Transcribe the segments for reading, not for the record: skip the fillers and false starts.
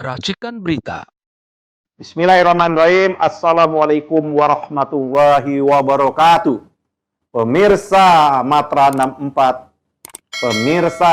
Racikan Berita. Bismillahirrahmanirrahim. Assalamualaikum warahmatullahi wabarakatuh. Pemirsa Matra 64, pemirsa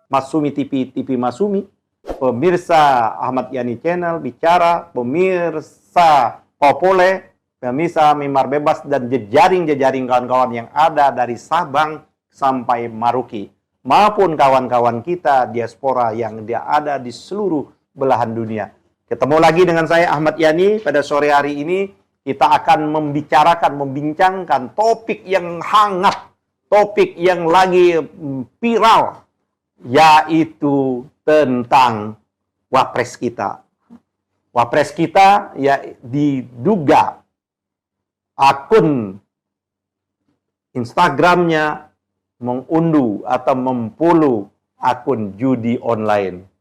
Masumi TV Masumi, pemirsa Ahmad Yani Channel Bicara, pemirsa Popole, pemirsa Mimbar Bebas, dan jejaring-jejaring kawan-kawan yang ada dari Sabang sampai Maroke, maupun kawan-kawan kita diaspora yang dia ada di seluruh belahan dunia. Ketemu lagi dengan saya Ahmad Yani. Pada sore hari ini kita akan membincangkan topik yang hangat, topik yang lagi viral, yaitu tentang Wapres kita. Wapres kita ya diduga akun Instagramnya mengunduh atau memfollow akun judi online.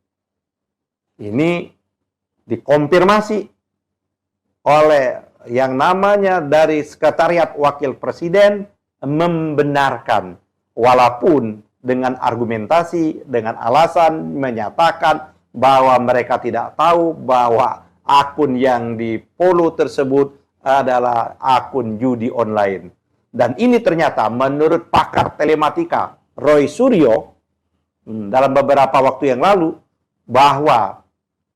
Ini dikonfirmasi oleh yang namanya dari Sekretariat Wakil Presiden membenarkan, walaupun dengan argumentasi, dengan alasan menyatakan bahwa mereka tidak tahu bahwa akun yang di-follow tersebut adalah akun judi online. Dan ini ternyata menurut pakar telematika Roy Suryo dalam beberapa waktu yang lalu, bahwa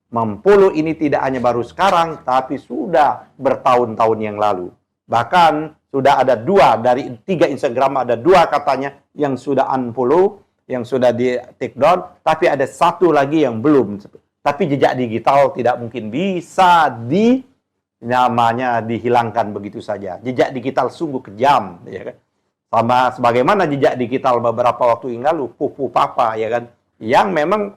memfollow ini tidak hanya baru sekarang, tapi sudah bertahun-tahun yang lalu. Bahkan sudah ada 2 dari 3 Instagram, ada 2 katanya yang sudah unfollow, yang sudah di take down, tapi ada 1 lagi yang belum. Tapi jejak digital tidak mungkin bisa namanya dihilangkan begitu saja. Jejak digital sungguh kejam, ya kan? Sama sebagaimana jejak digital beberapa waktu yang lalu, Pupu Papa, ya kan, yang memang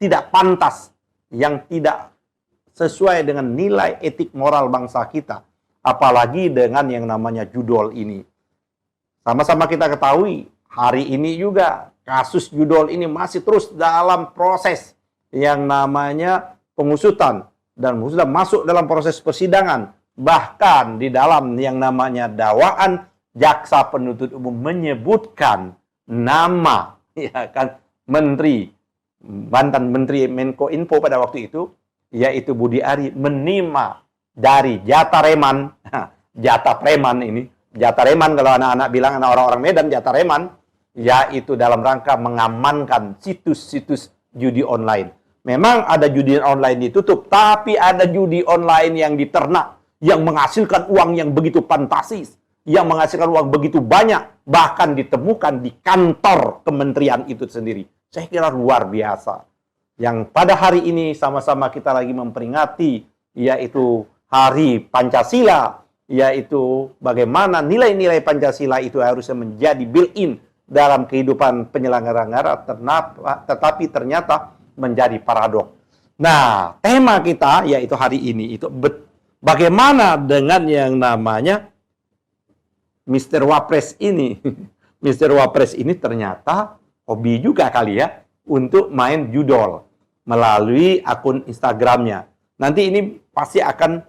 tidak pantas, yang tidak sesuai dengan nilai etik moral bangsa kita, apalagi dengan yang namanya judol ini. Sama-sama kita ketahui, hari ini juga kasus judol ini masih terus dalam proses yang namanya pengusutan, dan sudah masuk dalam proses persidangan. Bahkan di dalam yang namanya dakwaan, jaksa penuntut umum menyebutkan nama, ya kan, mantan Menteri Menko Info pada waktu itu, yaitu Budi Ari, menerima dari jatah reman, jatah preman ini, jatah reman kalau anak-anak bilang, anak orang-orang Medan, jatah reman, yaitu dalam rangka mengamankan situs-situs judi online. Memang ada judi online ditutup, tapi ada judi online yang diternak, yang menghasilkan uang yang begitu fantastis, yang menghasilkan uang begitu banyak, bahkan ditemukan di kantor kementerian itu sendiri. Saya kira luar biasa. Yang pada hari ini sama-sama kita lagi memperingati, yaitu Hari Pancasila, yaitu bagaimana nilai-nilai Pancasila itu harusnya menjadi built-in dalam kehidupan penyelenggara negara, tetapi ternyata menjadi paradok. Nah, tema kita yaitu hari ini itu bagaimana dengan yang namanya Mr. Wapres ini. Mr. Wapres ini ternyata hobi juga kali ya untuk main judol melalui akun Instagramnya. Nanti ini pasti akan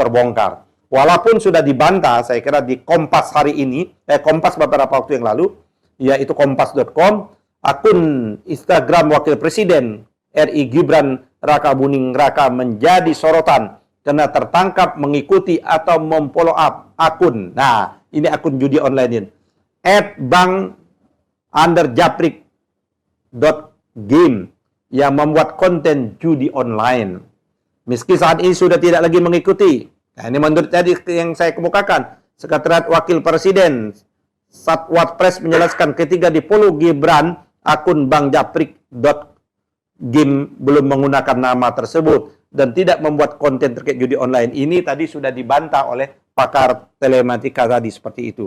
terbongkar. Walaupun sudah dibantah, saya kira di Kompas hari ini, Kompas beberapa waktu yang lalu, yaitu kompas.com, akun Instagram Wakil Presiden RI Gibran Raka Buming Raka menjadi sorotan karena tertangkap mengikuti atau memfollow up akun. Nah, ini akun judi online ini. @bang_japrik.game yang membuat konten judi online. Meski saat ini sudah tidak lagi mengikuti. Nah, ini menurut tadi yang saya kemukakan, Sekretariat Wakil Presiden Satwapres menjelaskan ketika di-follow Gibran, akun bangjaprik.game belum menggunakan nama tersebut dan tidak membuat konten terkait judi online. Ini tadi sudah dibantah oleh pakar telematika tadi seperti itu.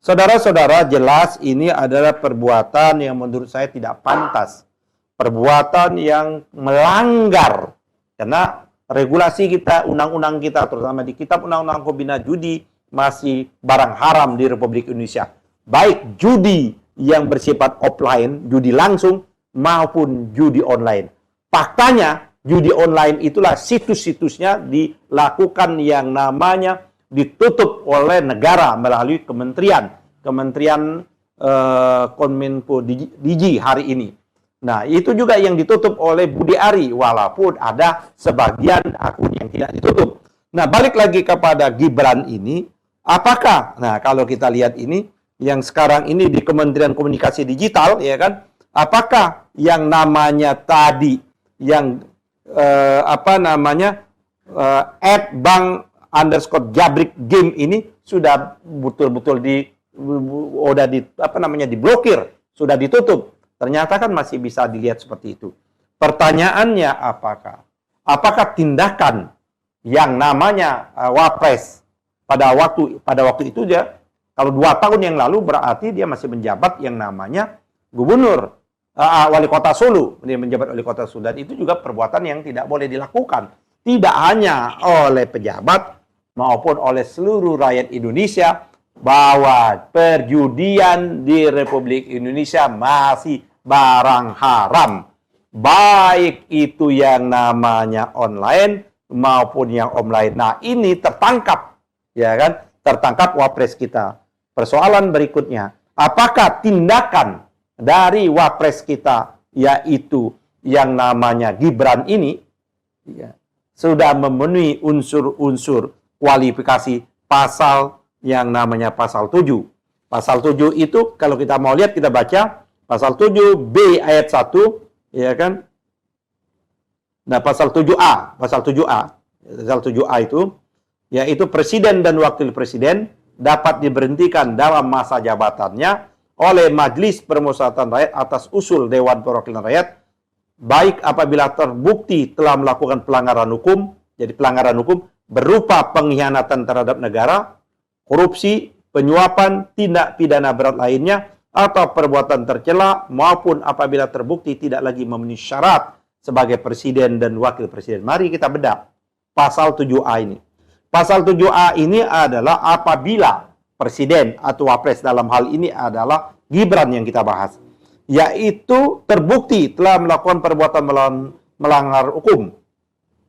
Saudara-saudara, jelas ini adalah perbuatan yang menurut saya tidak pantas. Perbuatan yang melanggar. Karena regulasi kita, undang-undang kita, terutama di Kitab Undang-Undang Pembinaan Judi, masih barang haram di Republik Indonesia. Baik judi yang bersifat offline, judi langsung, maupun judi online. Faktanya, judi online itulah situs-situsnya dilakukan yang namanya ditutup oleh negara melalui Kementerian Kominfo Digi hari ini. Nah, itu juga yang ditutup oleh Budi Ari, walaupun ada sebagian akun yang tidak ditutup. Nah, balik lagi kepada Gibran ini, apakah, nah kalau kita lihat ini, yang sekarang ini di Kementerian Komunikasi Digital, ya kan, apakah yang namanya tadi, yang @bang_jabrik game ini sudah betul-betul diblokir, sudah ditutup. Ternyata kan masih bisa dilihat seperti itu. Pertanyaannya apakah tindakan yang namanya Wapres pada waktu itu dia, kalau 2 tahun yang lalu berarti dia masih menjabat yang namanya gubernur, wali kota Solo, dia menjabat wali kota Solo, dan itu juga perbuatan yang tidak boleh dilakukan. Tidak hanya oleh pejabat maupun oleh seluruh rakyat Indonesia, bahwa perjudian di Republik Indonesia masih barang haram, baik itu yang namanya online maupun yang offline. Nah, ini tertangkap, ya kan? Tertangkap Wapres kita. Persoalan berikutnya, apakah tindakan dari Wapres kita, yaitu yang namanya Gibran ini, ya, sudah memenuhi unsur-unsur kualifikasi pasal yang namanya pasal 7. Pasal 7 itu kalau kita mau lihat, kita baca pasal 7B ayat 1, ya kan? Nah, pasal 7A itu, yaitu presiden dan wakil presiden dapat diberhentikan dalam masa jabatannya oleh Majelis Permusyawaratan Rakyat atas usul Dewan Perwakilan Rakyat, baik apabila terbukti telah melakukan pelanggaran hukum, jadi pelanggaran hukum berupa pengkhianatan terhadap negara, korupsi, penyuapan, tindak pidana berat lainnya, atau perbuatan tercela, maupun apabila terbukti tidak lagi memenuhi syarat sebagai presiden dan wakil presiden. Mari kita bedah pasal 7A ini. Pasal 7A ini adalah apabila presiden atau wapres, dalam hal ini adalah Gibran yang kita bahas, yaitu terbukti telah melakukan perbuatan melanggar hukum.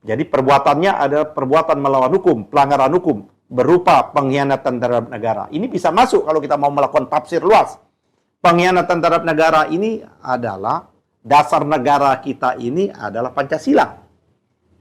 Jadi perbuatannya adalah perbuatan melawan hukum, pelanggaran hukum, berupa pengkhianatan terhadap negara. Ini bisa masuk kalau kita mau melakukan tafsir luas. Pengkhianatan terhadap negara ini adalah dasar negara kita ini adalah Pancasila.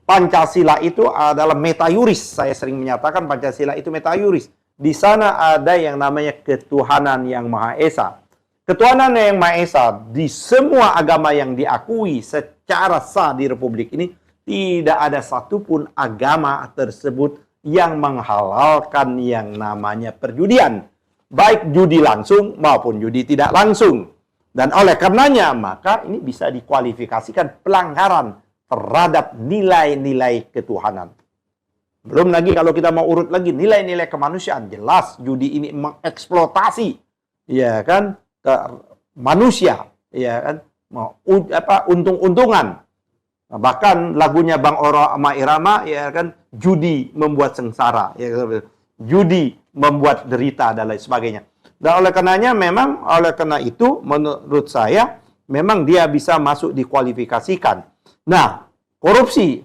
Pancasila itu adalah metayuris. Saya sering menyatakan Pancasila itu metayuris. Di sana ada yang namanya ketuhanan yang Maha Esa. Ketuhanan yang Maha Esa di semua agama yang diakui secara sah di Republik ini, tidak ada satupun agama tersebut yang menghalalkan yang namanya perjudian, baik judi langsung maupun judi tidak langsung. Dan oleh karenanya, maka ini bisa dikualifikasikan pelanggaran terhadap nilai-nilai ketuhanan. Belum lagi kalau kita mau urut lagi nilai-nilai kemanusiaan, jelas judi ini mengeksploitasi, ya kan, manusia, ya kan, untung-untungan. Bahkan lagunya Bang Rhoma Irama, ya kan, judi membuat sengsara, ya, judi membuat derita dan lain sebagainya. Dan oleh karena itu menurut saya memang dia bisa masuk dikualifikasikan. Nah, korupsi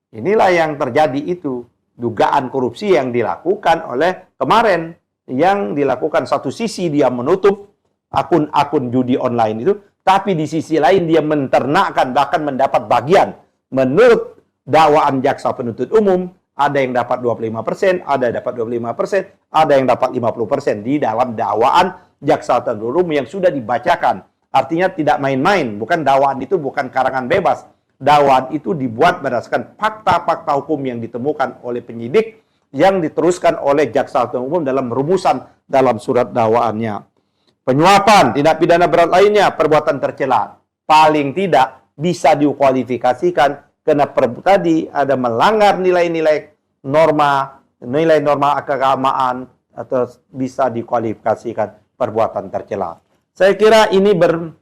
inilah yang terjadi, itu dugaan korupsi yang dilakukan oleh kemarin, yang dilakukan satu sisi dia menutup akun-akun judi online itu, tapi di sisi lain dia menternakkan, bahkan mendapat bagian. Menurut dakwaan jaksa penuntut umum, ada yang dapat 25%, ada yang dapat 25%, ada yang dapat 50% di dalam dakwaan jaksa penuntut umum yang sudah dibacakan. Artinya tidak main-main, bukan dakwaan itu bukan karangan bebas. Dakwaan itu dibuat berdasarkan fakta-fakta hukum yang ditemukan oleh penyidik, yang diteruskan oleh jaksa penuntut umum dalam rumusan dalam surat dakwaannya. Penyuapan, tindak pidana berat lainnya, perbuatan tercela, paling tidak bisa dikualifikasikan karena tadi ada melanggar nilai-nilai norma keagamaan, atau bisa dikualifikasikan perbuatan tercela. Saya kira ini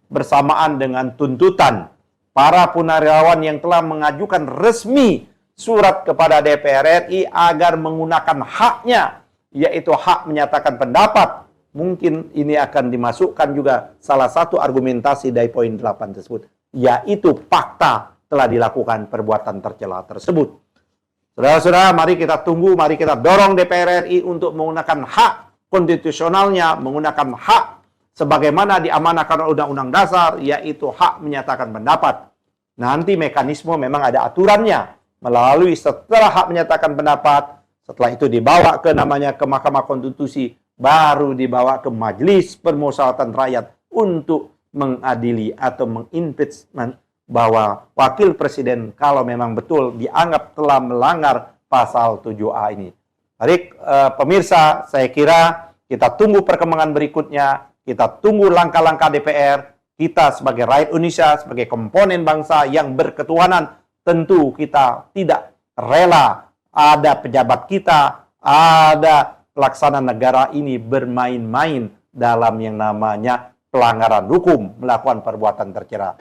bersamaan dengan tuntutan para purnawirawan yang telah mengajukan resmi surat kepada DPR RI agar menggunakan haknya, yaitu hak menyatakan pendapat. Mungkin ini akan dimasukkan juga salah satu argumentasi dari poin 8 tersebut, yaitu fakta telah dilakukan perbuatan tercela tersebut. Saudara-saudara, mari kita tunggu, mari kita dorong DPR RI untuk menggunakan hak konstitusionalnya, menggunakan hak sebagaimana diamanahkan oleh Undang-Undang Dasar, yaitu hak menyatakan pendapat. Nanti mekanisme memang ada aturannya, melalui setelah hak menyatakan pendapat, setelah itu dibawa ke namanya ke Mahkamah Konstitusi, baru dibawa ke Majelis Permusyawaratan Rakyat untuk mengadili atau mengimpeachment bahwa wakil presiden kalau memang betul dianggap telah melanggar pasal 7A ini. Baik, pemirsa, saya kira kita tunggu perkembangan berikutnya, kita tunggu langkah-langkah DPR, kita sebagai rakyat Indonesia, sebagai komponen bangsa yang berketuhanan, tentu kita tidak rela ada pejabat kita, ada pelaksana negara ini bermain-main dalam yang namanya pelanggaran hukum, melakukan perbuatan tercela.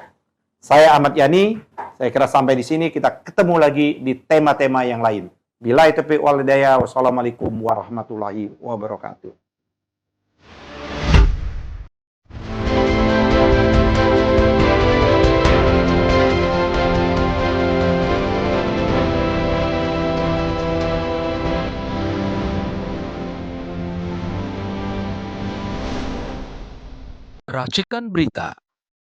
Saya Ahmad Yani, saya kira sampai di sini kita ketemu lagi di tema-tema yang lain. Billahi taufiq wal hidayah. Wassalamualaikum warahmatullahi wabarakatuh. Racikan Berita